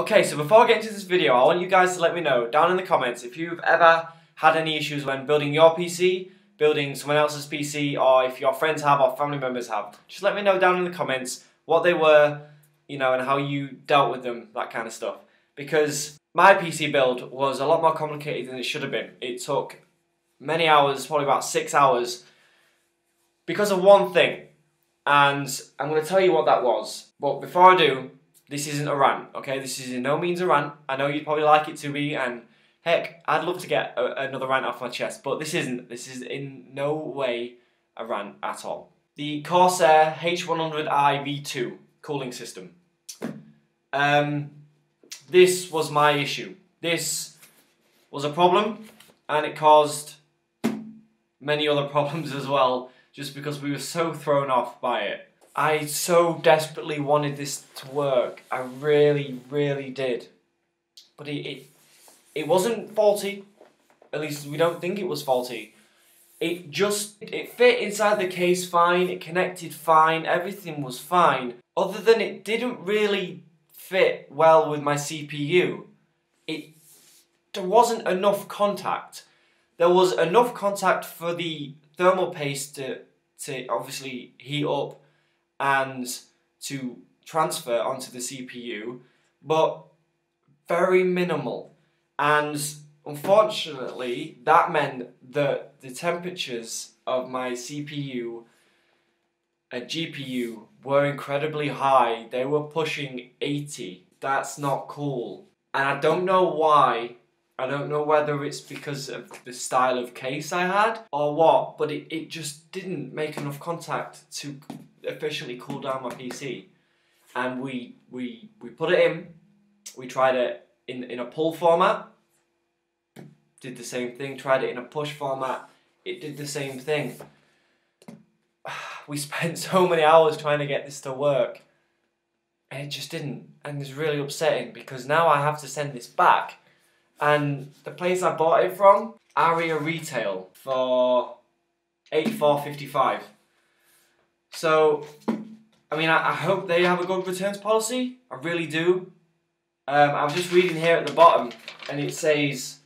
Okay, so before I get into this video, I want you guys to let me know down in the comments if you've ever had any issues when building your PC, building someone else's PC, or if your friends have or family members have. Just let me know down in the comments what they were, and how you dealt with them, that kind of stuff. Because my PC build was a lot more complicated than it should have been. It took many hours, probably about 6 hours, because of one thing. And I'm going to tell you what that was. But before I do, this isn't a rant, okay? This is in no means a rant. I know you'd probably like it to be, and heck, I'd love to get another rant off my chest, but this isn't. This is in no way a rant at all. The Corsair H100i V2 cooling system. This was my issue. This was a problem, and it caused many other problems as well, just because we were so thrown off by it. I so desperately wanted this to work. I really, really did. But it wasn't faulty. At least we don't think it was faulty. It fit inside the case fine, it connected fine, everything was fine. Other than it didn't really fit well with my CPU. There wasn't enough contact. There was enough contact for the thermal paste to obviously heat up and to transfer onto the CPU, but very minimal. And unfortunately, that meant that the temperatures of my CPU and GPU were incredibly high. They were pushing 80. That's not cool. And I don't know why. I don't know whether it's because of the style of case I had or what, but it just didn't make enough contact to efficiently cool down my PC. And we put it in, we tried it in a pull format, did the same thing, tried it in a push format, it did the same thing. We spent so many hours trying to get this to work, and it just didn't, and it's really upsetting because now I have to send this back. And the place I bought it from, Aria Retail, for $84.55. So, I mean, I hope they have a good returns policy. I really do. I was just reading here at the bottom, and it says,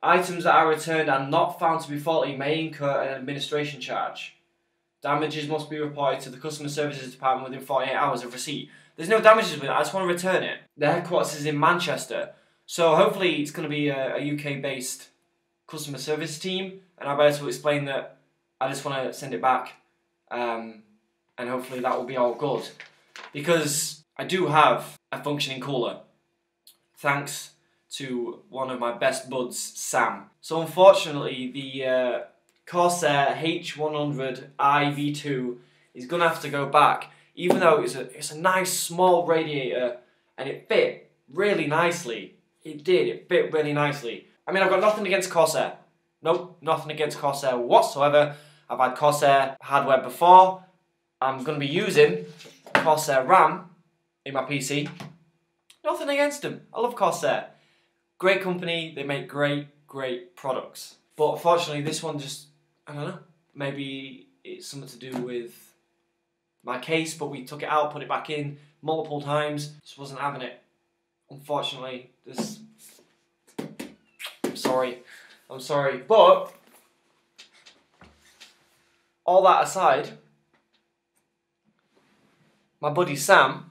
items that are returned and not found to be faulty may incur an administration charge. Damages must be reported to the customer services department within 48 hours of receipt. There's no damages with it, I just want to return it. The headquarters is in Manchester. So hopefully it's going to be a UK-based customer service team, and I'll be able to explain that I just want to send it back, and hopefully that will be all good. Because I do have a functioning cooler, thanks to one of my best buds, Sam. So unfortunately, the Corsair H100i V2 is going to have to go back, even though it's a nice small radiator, and it fit really nicely. It did, it fit really nicely. I mean, I've got nothing against Corsair. Nope, nothing against Corsair whatsoever. I've had Corsair hardware before. I'm going to be using Corsair RAM in my PC. Nothing against them. I love Corsair. Great company, they make great products. But unfortunately, this one just, I don't know, maybe it's something to do with my case, but we took it out, put it back in multiple times, just wasn't having it. Unfortunately, I'm sorry, but all that aside, my buddy Sam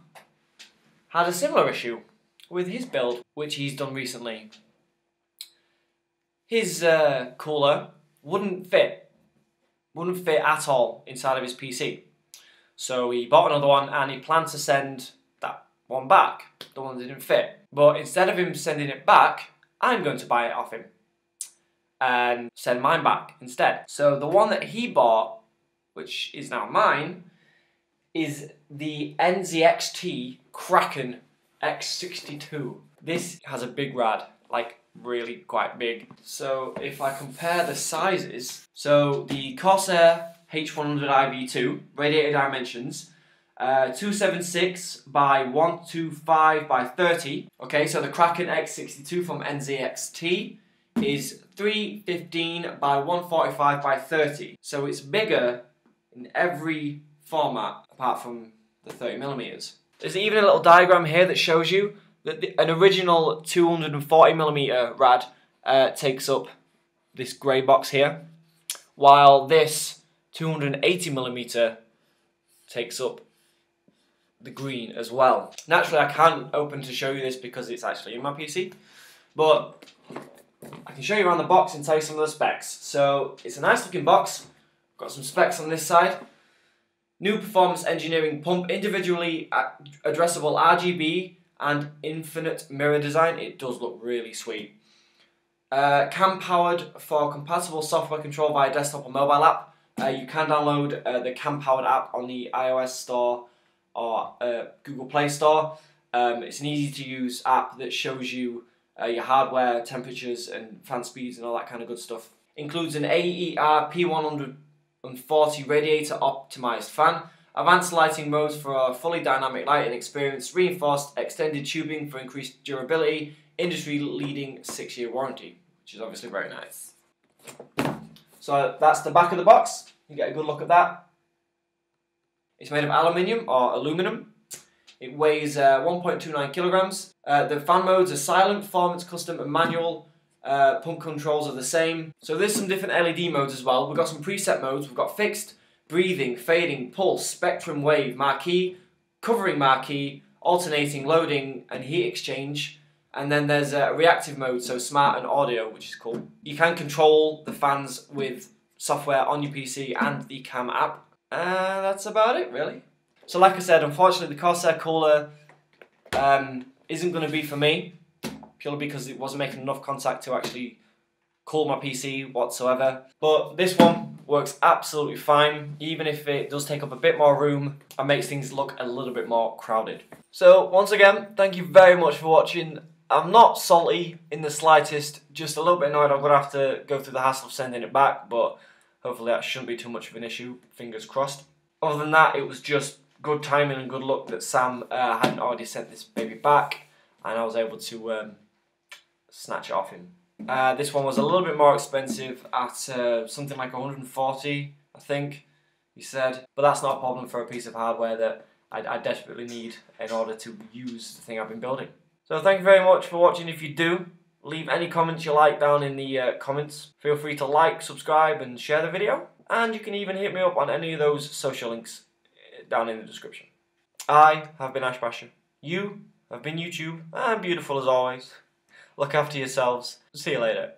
had a similar issue with his build, which he's done recently. His cooler wouldn't fit at all inside of his PC. So he bought another one and he planned to send that one back, the one that didn't fit. But instead of him sending it back, I'm going to buy it off him and send mine back instead. So the one that he bought, which is now mine, is the NZXT Kraken X62. This has a big rad, like really quite big. So if I compare the sizes, so the Corsair H100i V2, radiator dimensions, 276 by 125 by 30. Okay, so the Kraken X62 from NZXT is 315 by 145 by 30. So it's bigger in every format apart from the 30mm. There's even a little diagram here that shows you An original 240mm rad takes up this grey box here, while this 280mm takes up the green as well. Naturally, I can't open to show you this because it's actually in my PC, but I can show you around the box and tell you some of the specs. So it's a nice looking box. Got some specs on this side. New performance engineering pump, individually addressable RGB and infinite mirror design. It does look really sweet. Cam powered for compatible software control via desktop or mobile app. You can download the Cam powered app on the iOS store or Google Play Store. It's an easy to use app that shows you your hardware, temperatures and fan speeds and all that kind of good stuff. Includes an AER P140 radiator optimized fan, advanced lighting modes for a fully dynamic lighting experience, reinforced extended tubing for increased durability, industry leading 6-year warranty, which is obviously very nice. So that's the back of the box. You get a good look at that. It's made of aluminium or aluminum. It weighs 1.29 kilograms. The fan modes are silent, performance, custom and manual. Pump controls are the same. So there's some different LED modes as well. We've got some preset modes. We've got fixed, breathing, fading, pulse, spectrum wave, marquee, covering marquee, alternating, loading and heat exchange. And then there's a reactive mode, so smart and audio, which is cool. You can control the fans with software on your PC and the Cam app. And that's about it, really. So like I said, unfortunately the Corsair cooler isn't going to be for me, purely because it wasn't making enough contact to actually cool my PC whatsoever. But this one works absolutely fine, even if it does take up a bit more room and makes things look a little bit more crowded. So once again, thank you very much for watching. I'm not salty in the slightest, just a little bit annoyed I'm going to have to go through the hassle of sending it back, but hopefully that shouldn't be too much of an issue, fingers crossed. Other than that, it was just good timing and good luck that Sam hadn't already sent this baby back, and I was able to snatch it off him. This one was a little bit more expensive at something like 140, I think he said, but that's not a problem for a piece of hardware that I desperately need in order to use the thing I've been building. So thank you very much for watching. If you do, leave any comments you like down in the comments. Feel free to like, subscribe and share the video, and you can even hit me up on any of those social links down in the description. I have been Ash Basher. You have been YouTube, and beautiful as always. Look after yourselves. See you later.